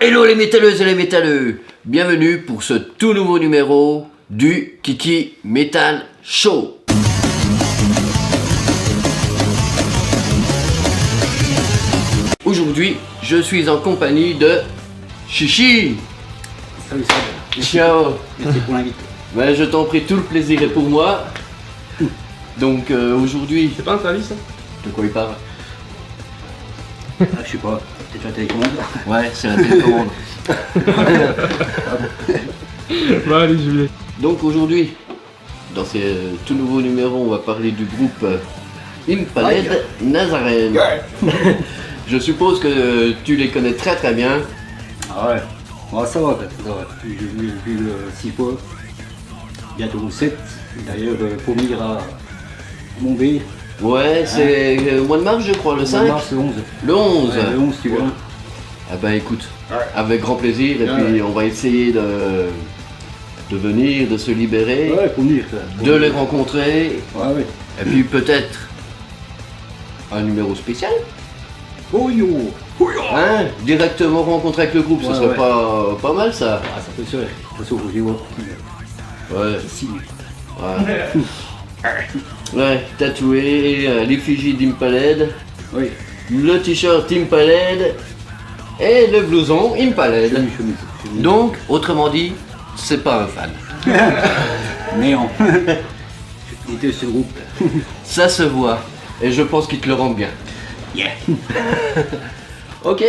Hello les métalleuses et les métalleux, bienvenue pour ce tout nouveau numéro du Kiki Metal Show. Aujourd'hui, je suis en compagnie de Chichi. Salut, salut. Ciao. Merci pour l'invite. Ben, je t'en prie, tout le plaisir est pour moi. Donc aujourd'hui... C'est pas un service ça? De quoi il parle? Ah, je sais pas, peut-être la télécommande. Ouais, c'est la télécommande. Bah allez Julien. Donc aujourd'hui, dans ce tout nouveau numéro, on va parler du groupe Impaled Nazarene. Je suppose que tu les connais très très bien. Ah ouais, bon, ça va, ça va. J'ai vu 6 fois, bientôt 7. D'ailleurs, pour venir à Montbé, Ouais, c'est au mois de mars je crois, le 5. mars, le 11. Le 11. Ouais, le 11, tu vois. Ah bah écoute, avec grand plaisir, et puis on va essayer de venir, de se libérer, Ouais, pour venir. de les rencontrer, Ouais, ouais. et puis peut-être un numéro spécial. Oh yo. Hein, directement rencontrer avec le groupe, ça Ouais, serait ouais. pas mal ça. Ah, ça peut se faire. Ça s'ouvre, je vois. Ouais, Signe. ouais, tatoué, l'effigie d'Impaled, Oui, le t-shirt Impaled et le blouson Impaled. chemise. Donc, autrement dit, c'est pas un fan. Néant. Il était ce groupe. Ça se voit, et je pense qu'il te le rend bien. Yeah. Ok.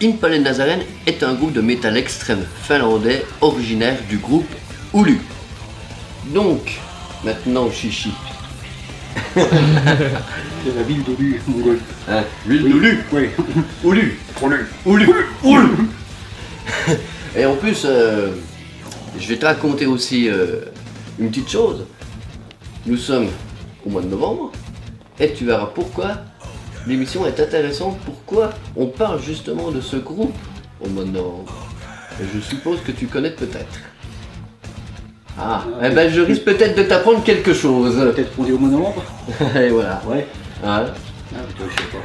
Impaled Nazarene est un groupe de métal extrême finlandais originaire du groupe Oulu. Donc, maintenant Chichi. C'est la ville d'Olu, mongol. Hein, l'huile Oui. d'Oulu. Oui. Oulu. Oulu. Oulu. Et en plus, je vais te raconter aussi une petite chose. Nous sommes au mois de novembre et tu verras pourquoi l'émission est intéressante, pourquoi on parle justement de ce groupe au mois de novembre. Et je suppose que tu connais peut-être. Ah, eh ben je risque peut-être de t'apprendre quelque chose. Peut-être qu'on dit au mois de novembre. Et voilà. Ouais. Hein. Ah, putain, je sais pas.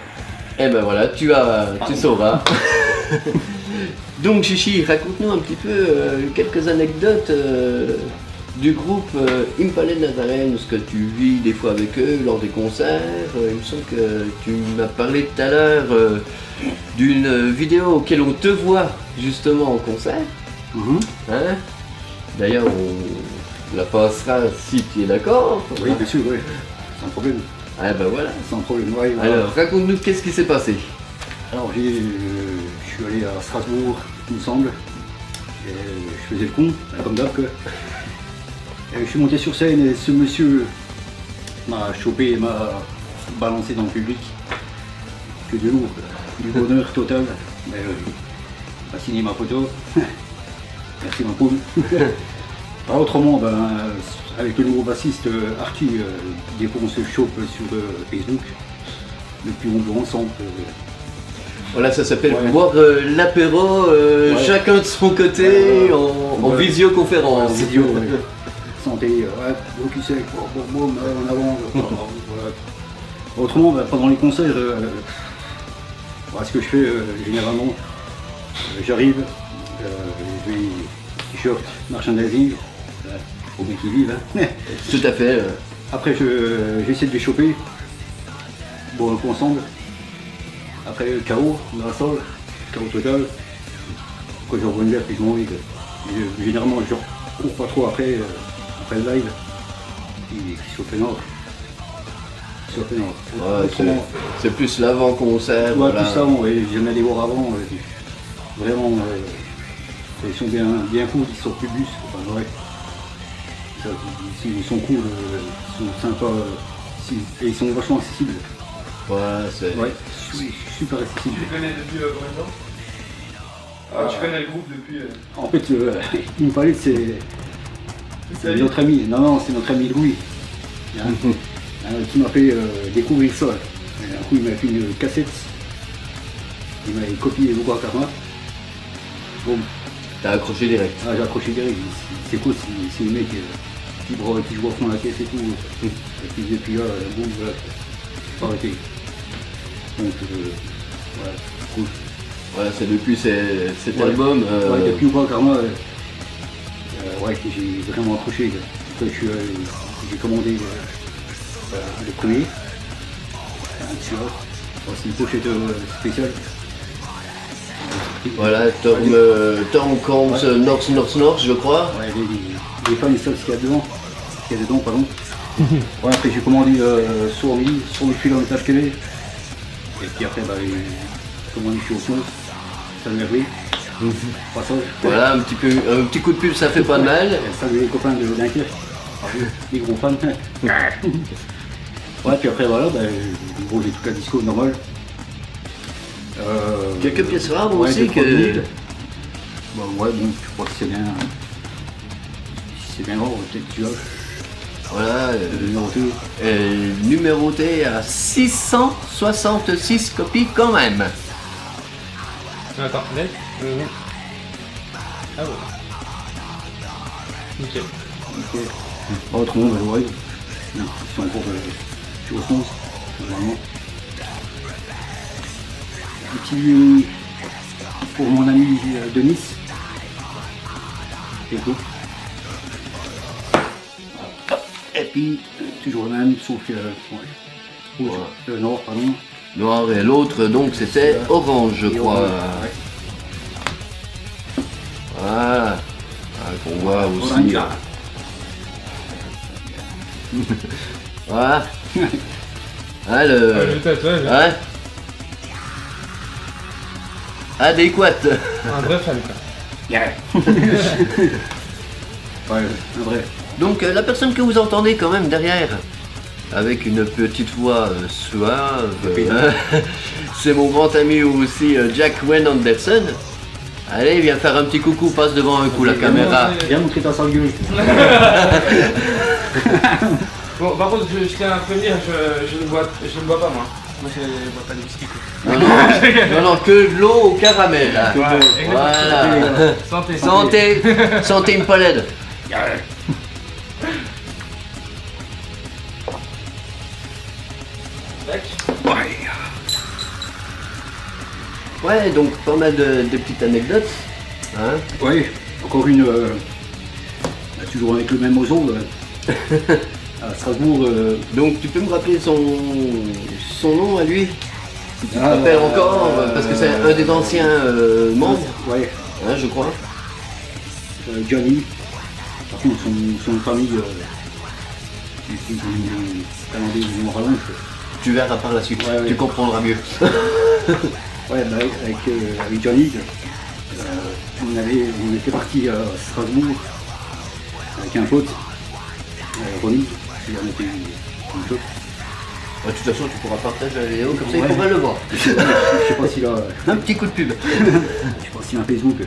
Eh ben voilà, tu sauras. Donc Chichi, raconte-nous un petit peu quelques anecdotes du groupe Impaled Nazarene, ce que tu vis des fois avec eux lors des concerts. Il me semble que tu m'as parlé tout à l'heure d'une vidéo auquel on te voit justement en concert. Hein. D'ailleurs, on la passera si tu es d'accord. Oui, bien sûr, oui. Sans problème. Ah ben voilà. Sans problème, ouais. Voilà. Alors, raconte-nous qu'est-ce qui s'est passé. Alors, je suis allé à Strasbourg, il me semble. Et je faisais le con, comme d'hab, quoi. Et je suis monté sur scène et ce monsieur m'a chopé et m'a balancé dans le public. Que de lourd, du bonheur total. Mais il m'a signé ma photo. Merci ma poule. Alors, autrement, avec le nouveau bassiste Archie, dès qu'on se chope sur Facebook, depuis on joue ensemble. Voilà, ça s'appelle Ouais. boire l'apéro, Ouais. chacun de son côté, Ouais, ouais. en Ouais. visioconférence. En vidéo, ouais. sentais, gros cul sec, boum, en avant. Voilà. Autrement, pendant les concerts, ce que je fais généralement, j'arrive, je vais t-shirt, merchandising, pour bien qu'ils vivent. Hein. Tout à fait. Après, j'essaie de les choper, bon, un coup ensemble. Après, KO dans la salle, KO total. Quand je revois une verre, puis je m'en vais. Généralement, je ne cours pas trop après le live, qui soit peinard. Ouais, c'est plus l'avant-concert. Ouais, voilà. plus ça, j'aime aller voir avant. Vraiment, ils sont bien cool, ils sortent plus bus. Enfin, ouais. Ils sont cool, ils sont sympas, et ils sont vachement accessibles. Ouais, c'est. Ouais, super accessible. Tu les connais depuis combien de temps? Tu connais le groupe depuis. En fait, il me parlait de c'est notre ami. Non, c'est notre ami Louis. Qui m'a fait découvrir ça. Un coup, il m'a fait une cassette. Il m'a copié le Logo Karma. Bon. T'as accroché direct. Ah, j'ai accroché direct. C'est cool, c'est le mec qui joue à fond la caisse et tout. Et puis depuis là, boum, voilà. Faut arrêter. Donc, voilà, cool. Voilà, c'est depuis cet album. Ouais, depuis Logo Karma, que j'ai vraiment accroché. Quand j'ai commandé le premier, un t-shirt, c'est une pochette spéciale. Voilà, Tom Combs North, je crois. Ouais, les fans, ils savent ce qu'il y a dedans. Ce qu'il y a dedans, pardon. Ouais, après j'ai commandé sur le fil en étage qu'elle est. Et puis après, j'ai commandé chez Osmos, ça me merveille. Passage. Voilà, un petit coup de pub, ça fait pas de mal. Salut les copains de Dunkerque, les gros fans. Ouais, puis après voilà, gros, j'ai toute la disco normale. Quelques pièces rares ouais, aussi que. Ouais, bon, je crois que c'est bien. Si c'est bien rare, peut-être tu as. Voilà, Numéroté. numéroté à 666 copies quand même. Attends, net. Ah ouais. Nickel. Ok. Autrement, ouais. Non, ils sont encore sur le sens, normalement. Un petit pour mon ami de Nice. Et tout. Et puis, toujours le même, sauf que. Ouais. Rouge. Le nord, pardon. Noir et l'autre, donc c'était orange, je Et crois. orange, Voilà. Ah, qu'on voit aussi. Orange. Voilà. Ah, Le tatouage. Hein adéquate. Un vrai fan quoi. Yeah. Ouais, un vrai. Donc la personne que vous entendez quand même derrière, avec une petite voix suave, c'est mon grand ami aussi Jack Wayne Anderson. Allez, viens faire un petit coucou, passe devant un coup la caméra. Viens montrer ta sale gueule. Bon, par contre, je tiens à prévenir, je ne bois pas moi. Moi, je ne bois pas de whisky quoi. Non, que de l'eau au caramel. Hein. Ouais, Voilà. Santé. Santé une palette. Tac. Ouais, donc pas mal de petites anecdotes. Hein. Oui, encore une. Toujours avec le même oiseau. À Strasbourg. Donc tu peux me rappeler son nom à lui? Si tu te rappelles encore, parce que c'est un des anciens membres, Ouais, hein, je crois. Johnny. Par contre, son famille. Ils sont Canadiens, ils vont rallonge. Tu verras par la suite, Ouais. tu comprendras mieux. Ouais, avec Johnny, on était parti à Strasbourg avec un pote, Ronnie, qui en était une pote. De toute façon, tu pourras partager la vidéo, comme ça Ouais. il pourra le voir. Je sais pas s'il a. Un petit coup de pub. Je sais pas s'il a un Facebook.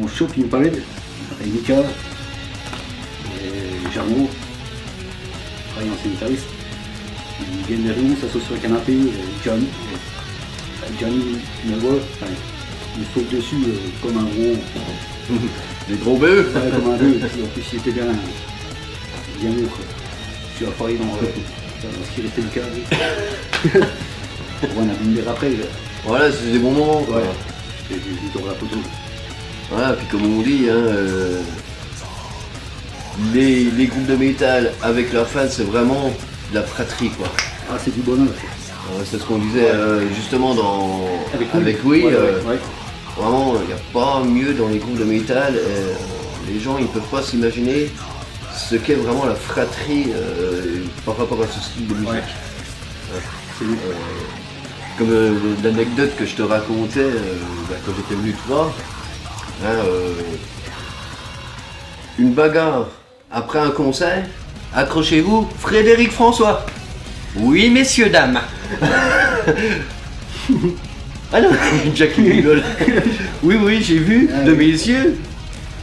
On chope, il me parlait avec Mika, et Jarno, pareil, ancien guitariste. Ils viennent vers nous, s'assoient sur le canapé, Johnny me voit, enfin, il saute dessus comme un gros. Les gros bœufs. Ouais, comme un bœuf, en plus il était bien. bien lourd. Tu vas parler dans ce qui était le cas. On a vu une bière après. Voilà, c'est des bons moments quoi. Ouais. J'ai vu dans la photo. Voilà, puis comme on dit, hein, les groupes de métal avec leurs fans, c'est vraiment de la fratrie quoi. Ah, c'est du bonheur. C'est ce qu'on disait justement avec Louis. Louis. Ouais. Vraiment, il n'y a pas mieux dans les groupes de métal. Les gens, ils ne peuvent pas s'imaginer ce qu'est vraiment la fratrie par rapport à ce style de musique. Ouais. C'est lui. Comme l'anecdote que je te racontais quand j'étais venu te voir, hein, une bagarre après un concert, accrochez-vous, Frédéric François. Oui, messieurs, dames. Ah non, Jackie rigole. Oui, j'ai vu, de mes yeux,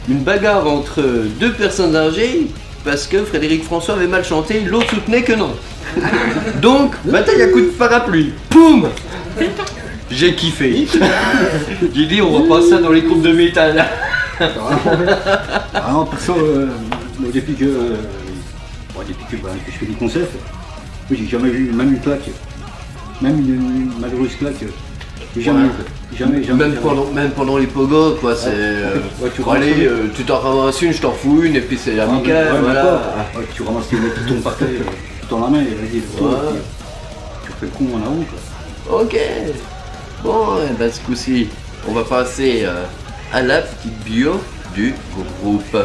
une bagarre entre deux personnes âgées parce que Frédéric François avait mal chanté, l'autre soutenait que non. Donc, bataille à coups de parapluie. Poum. J'ai kiffé. J'ai dit, on va pas ça dans les groupes de métal. Ah non, perso, moi, depuis que je fais des concerts, oui, j'ai jamais vu même une claque, même une malheureuse claque. Jamais, Même pendant les pogos, quoi, c'est. Allez, tu t'en ramasses une, je t'en fous une, et puis c'est amical, voilà. Tu ramasses les mecs qui tombent par terre, tout en la main, et vas-y, tu fais le con en avant, quoi. Ok. Bon, ben ce coup-ci, on va passer à la petite bio du groupe.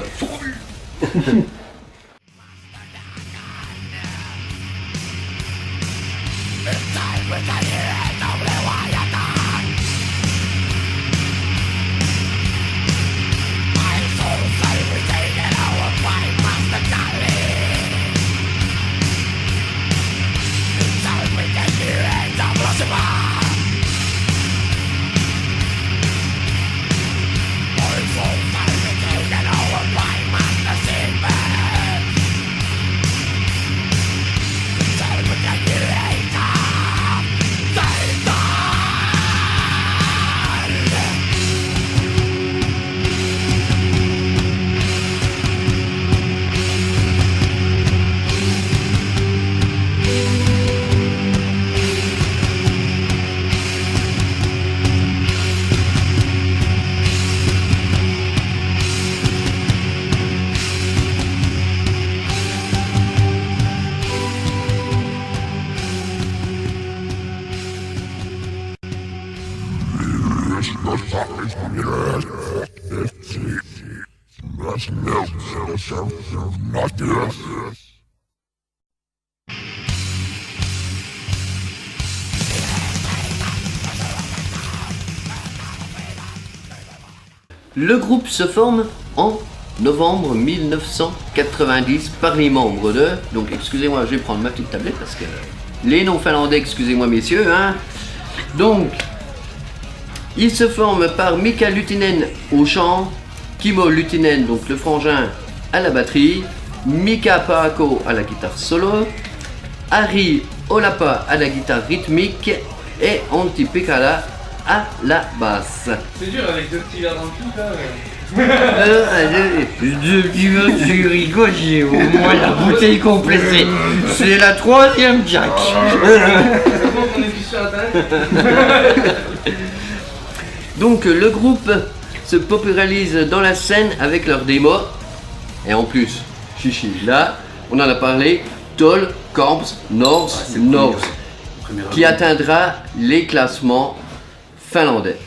Le groupe se forme en novembre 1990 par les membres de... Donc excusez-moi, je vais prendre ma petite tablette parce que les noms finlandais, excusez-moi messieurs, hein. Donc, il se forme par Mika Lutinen au chant, Kimmo Lutinen, donc le frangin, à la batterie, Mika Paako à la guitare solo, Ari Olapa à la guitare rythmique et Antti Pekala à la basse. C'est dur avec deux petits verres dans le cul là. Deux petits verres de rigole, j'ai au moins la bouteille complétée. C'est la troisième Jack. C'est bon qu'on est plus sur internet. Donc le groupe se popularise dans la scène avec leur démo. Et en plus, chichi, là, on en a parlé, Toll Camps North North, qui atteindra les classements finlandais.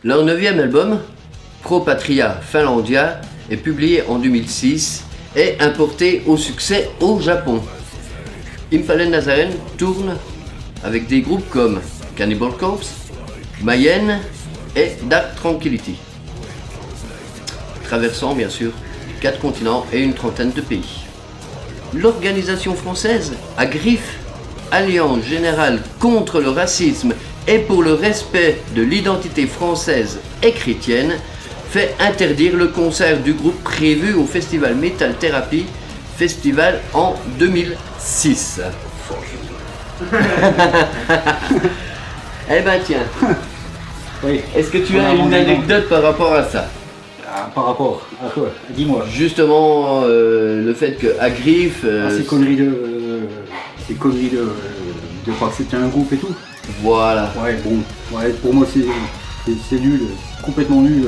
Leur 9e album, Pro Patria Finlandia, est publié en 2006 et importé au succès au Japon. Impale Nazaren tourne avec des groupes comme Cannibal Corpse, Mayenne et Dark Tranquillity. Traversant bien sûr 4 continents et une trentaine de pays. L'organisation française AGRIF, Alliance Générale contre le racisme et pour le respect de l'identité française et chrétienne, fait interdire le concert du groupe prévu au festival Metal Therapy Festival en 2006. Eh ben tiens, Oui. est-ce que tu On as a une mon anecdote par rapport à ça? Ah, par rapport à quoi? Dis-moi. Justement, le fait que Agrif, Ces conneries de croire que c'était un groupe et tout. voilà. Ouais, bon. Ouais, pour moi, c'est nul, complètement nul.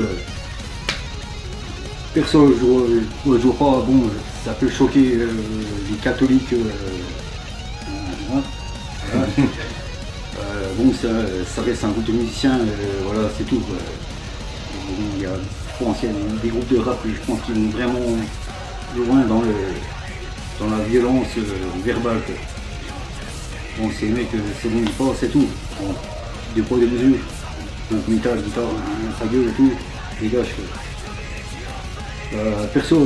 Perso, je vois pas, bon, ça peut choquer les catholiques. Hein. Voilà. Bon, ça reste un groupe de musiciens, voilà, c'est tout. Quoi. Bon, il y a, je pense, il y a des groupes de rap, je pense qu'ils vont vraiment loin dans la violence verbale. Quoi. Bon, ces mecs, c'est bon, ils passent, c'est tout. Bon, des poids, des mesures. Donc, métal, guitare, sa gueule et tout, dégage. Quoi. Perso,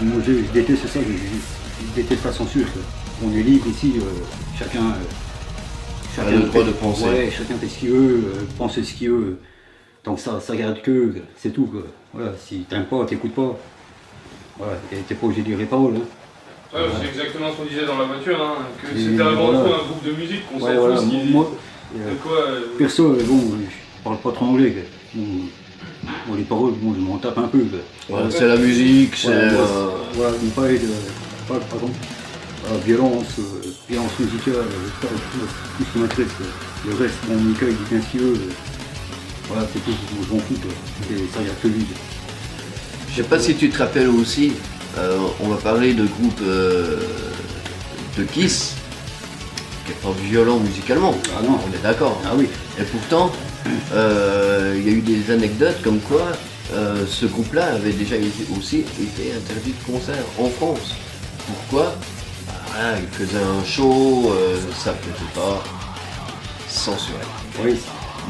moi, je déteste ça, je déteste la censure. Quoi. On est libre ici, chacun a le droit de penser. Ouais, chacun fait ce qu'il veut, pense ce qu'il veut. Tant que ça regarde que, c'est tout. Quoi. Voilà, si t'aimes pas, t'écoutes pas. Voilà, t'es pas obligé de dire les paroles. Hein. Ouais, c'est exactement ce qu'on disait dans la voiture, hein, que Et c'était avant voilà. tout un groupe de musique, qu'on Ouais, s'en voilà, fout ce qu'ils moi, de quoi. perso, bon, je parle pas trop anglais. Quoi. Bon, les paroles, bon, je m'en tape un peu. Quoi. Ouais, c'est la musique, c'est. Voilà, on parlait de pardon, violence musicale, tout ce qui m'intéresse. Le reste, bon, Mika, il dit bien ce qu'il veut. Voilà, c'est tout, moi, je m'en fous. Quoi. Ça regarde que lui. Je sais pas si tu te rappelles aussi, on va parler de groupe de Kiss, qui est pas violent musicalement. Ah non. On est d'accord. Ah oui. Et pourtant, il y a eu des anecdotes comme quoi ce groupe-là avait déjà aussi été interdit de concert en France. Pourquoi? Bah, voilà, il faisait un show, ça plaisait pas, censuré. Oui.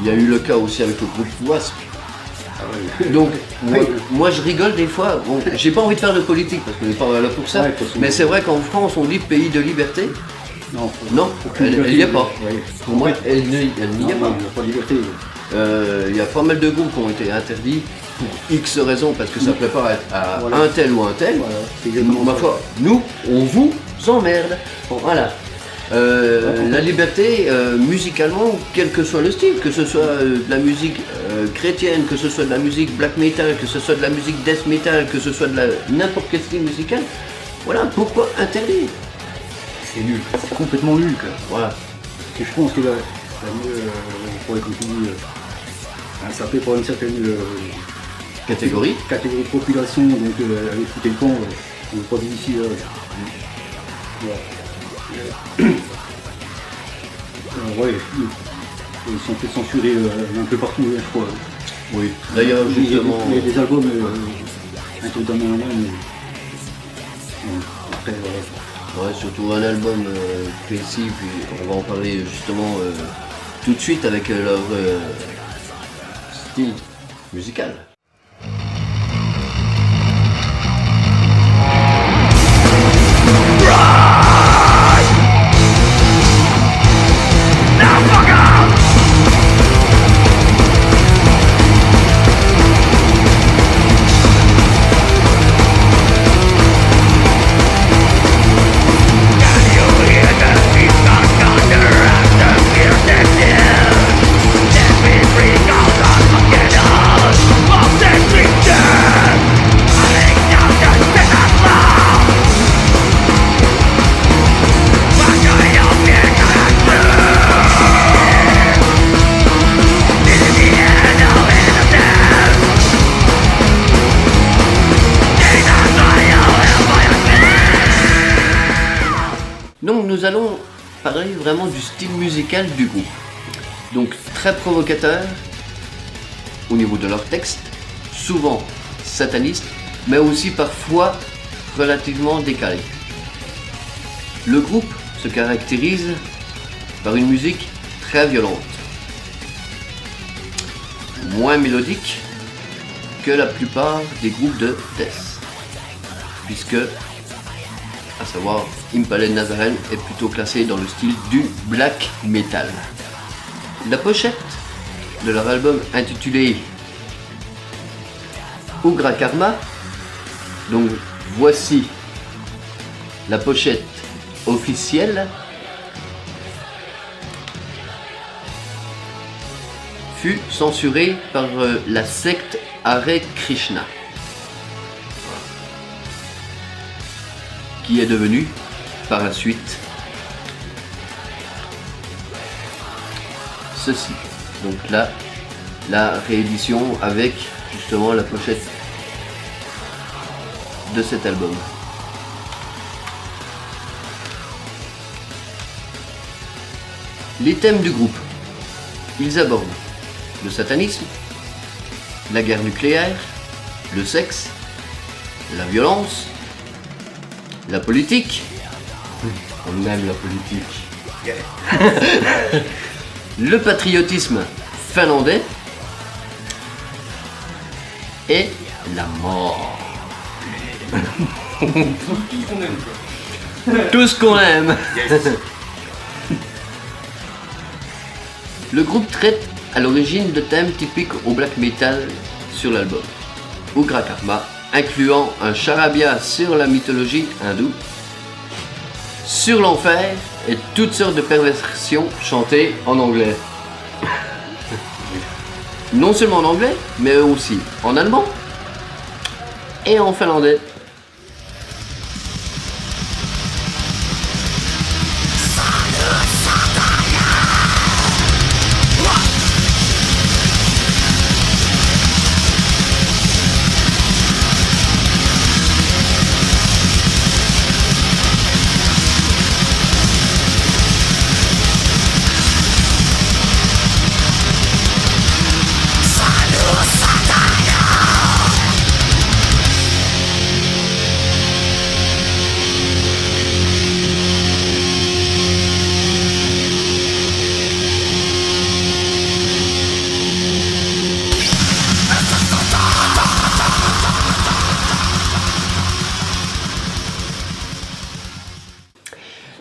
Il y a eu le cas aussi avec le groupe Wasp. Ah ouais. Donc, moi je rigole des fois. Bon, j'ai pas envie de faire de politique parce qu'on n'est pas là pour ça. Ouais, parce que- Mais c'est vrai qu'en France, on dit pays de liberté. Non, Non, elle n'y est pas. Ouais. Pour moi, elle n'y est Non, pas. non, il n'y a pas de liberté. Il y a pas mal de groupes qui ont été interdits pour X raisons parce que ça plaît pas à Voilà. un tel ou un tel. Voilà, c'est exactement Ma ça. foi, nous, on vous emmerde. Voilà. La liberté, musicalement, quel que soit le style, que ce soit de la musique chrétienne, que ce soit de la musique black metal, que ce soit de la musique death metal, que ce soit de n'importe quel style musical, voilà, pourquoi interdire? C'est nul, c'est complètement nul. Quoi. Voilà. Et je pense que là, pour les continuer, ça fait pour une certaine Catégorie. catégorie de population, donc avec foutre le camp, on ne veut pas vivre ici. Ouais, ils sont fait censurer un peu partout, je crois. Oui. D'ailleurs, justement, Il y a des albums un peu dans la main, mais après, ouais, surtout un album précis, puis on va en parler justement tout de suite avec leur style musical. Donc nous allons parler vraiment du style musical du groupe. Donc très provocateur au niveau de leur texte, souvent sataniste, mais aussi parfois relativement décalé. Le groupe se caractérise par une musique très violente. moins mélodique que la plupart des groupes de death, puisque, à savoir, Impaled Nazaren est plutôt classé dans le style du black metal. La pochette de leur album intitulé Ugra Karma, donc voici la pochette officielle, fut censurée par la secte Hare Krishna, qui est devenue par la suite ceci. Donc là, la réédition avec justement la pochette de cet album. Les thèmes du groupe, ils abordent le satanisme, la guerre nucléaire, le sexe, la violence, la politique. On aime la politique. Le patriotisme finlandais et la mort. Tout ce qu'on aime. Le groupe traite à l'origine de thèmes typiques au black metal sur l'album. Ugra Karma, incluant un charabia sur la mythologie hindoue, sur l'enfer et toutes sortes de perversions chantées en anglais. Non seulement en anglais, mais aussi en allemand et en finlandais.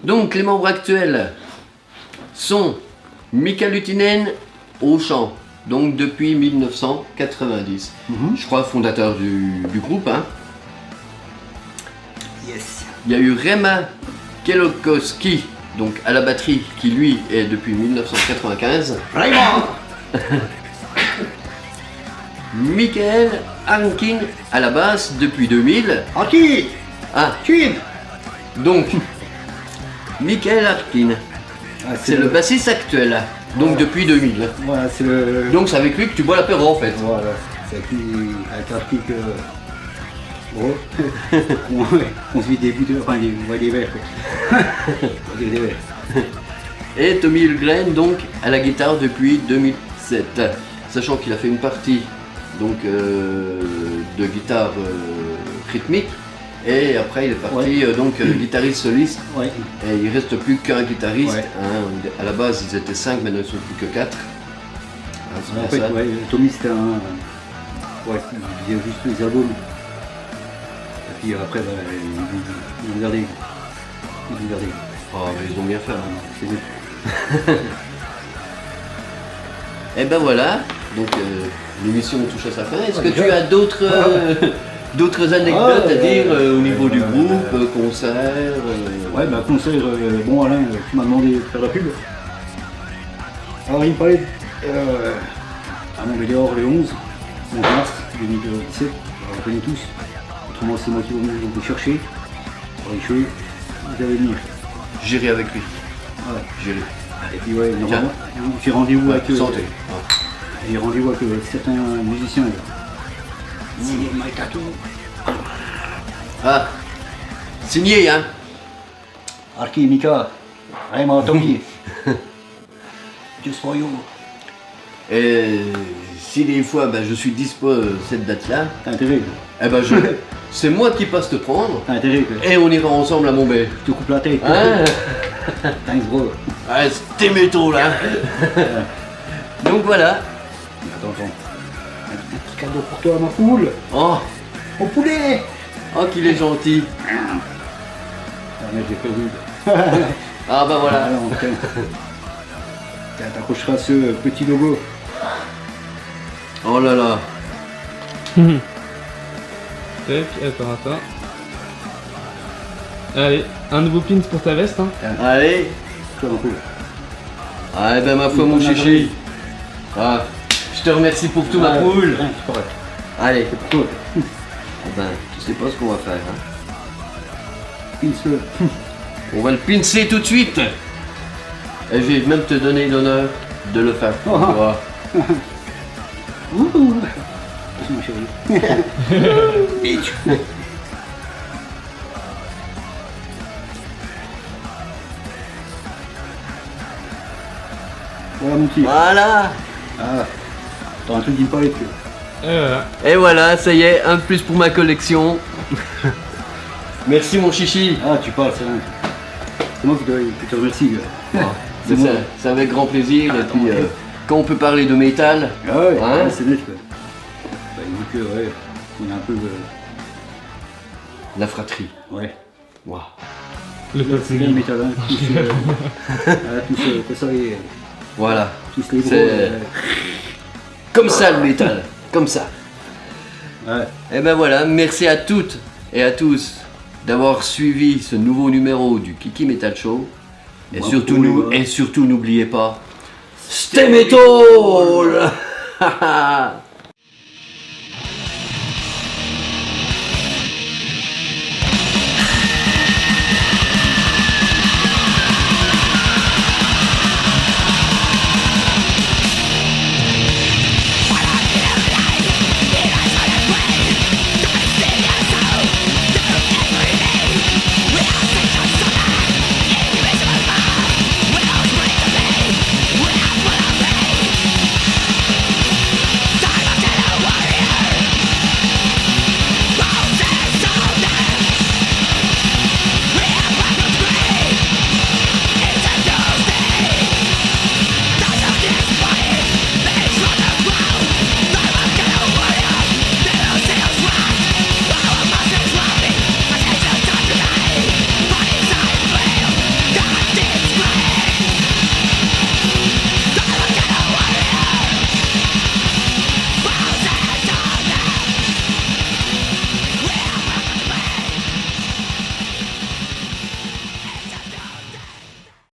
Donc les membres actuels sont Mika Lutinen au chant, donc depuis 1990. Je crois fondateur du groupe. Hein. Yes. Il y a eu Rema Kelokowski, donc à la batterie, qui lui est depuis 1995. Vraiment. Michael Hankin à la basse depuis 2000. Aki. Ah, Queen. donc Michael Harkin, c'est le bassiste actuel, donc depuis 2000. Voilà, c'est le. Donc c'est avec lui que tu bois l'apéro en fait. Voilà, c'est avec lui, avec Arki que. Bon, on se vit des bouteilles, enfin des verres quoi. On dit des verres. Et Tommy Hulgren donc à la guitare depuis 2007. Sachant qu'il a fait une partie donc de guitare rythmique. Et après il est parti donc guitariste soliste. Ouais. Et il reste plus qu'un guitariste. Ouais. Hein. À la base ils étaient 5, maintenant ils sont plus que 4. Hein, c'est En bien fait, ça. ouais, Tommy c'était un. Ouais, il faisait juste les albums. Et puis après, bah, ils ont gardé. Ils ont gardé. Oh, mais ils ont bien fait. Hein. C'est eux. Et ben voilà, donc l'émission touche à sa fin. Est-ce que déjà. tu as d'autres anecdotes à dire au niveau du ouais, groupe, concert Ouais, bah concert, bon Alain, tu m'as demandé de faire la pub. Alors il me parlait à Montbéliard le 11 mars 2017, on le connaît tous. Autrement c'est moi qui vais vous chercher. Pour les cheveux, vous allez venir. J'irai avec lui. Voilà. J'irai. Et puis ouais, normalement, j'ai rendez-vous avec santé. j'ai rendez-vous avec certains musiciens. Signé My Tattoo. Ah, signé hein. Arki, Mika, vraiment Tommy. Just for you. Et si des fois ben, je suis dispo cette date-là, T'as intérêt, eh ben c'est moi qui passe te prendre t'as intérêt. et on ira ensemble à Montbé. Je te coupe la tête. Hein. Thanks bro. Ah, c'était métaux là. Donc voilà. Attends. Un petit cadeau pour toi, ma poule. Oh, Mon poulet. oh qu'il est gentil. Ah, mais j'ai prévu. Ah bah voilà. Alors, tiens. Tiens, t'accrocheras ce petit logo. Oh là là. Tac, attends. Allez, un nouveau pins pour ta veste, hein. Allez. Toi, ma poule. Ah ben ma foi mon chichi. Ah, je te remercie pour tout ma poule. Tiens, c'est correct. Allez. C'est pour toi. Eh ben, tu sais pas ce qu'on va faire. Hein. Pince-le. On va le pincer tout de suite. Et je vais même te donner l'honneur de le faire pour toi. Ouh. Merci, mon chéri. Bitch. Voilà, mon petit. Voilà. Ah, t'as un truc qui me parlait que. Et voilà. Et voilà, ça y est, un de plus pour ma collection. Merci mon chichi. Ah, tu parles, c'est vrai. C'est moi qui te remercie. Ah, C'est c'est moi. ça avec grand plaisir. Et puis, quand on peut parler de métal, Ah ouais, Hein ouais, c'est net. Quoi. Bah, vu que, ouais, on est un peu. la fratrie. Ouais. Waouh. Le peuple C'est bien le libre. métal, hein. Tous ça, et Voilà. tous les gros. C'est- Comme ça le métal. Comme ça. Ouais. Et ben voilà, merci à toutes et à tous d'avoir suivi ce nouveau numéro du Kiki Metal Show. Et Bravo, surtout, les gars. n'oubliez pas, stay metal.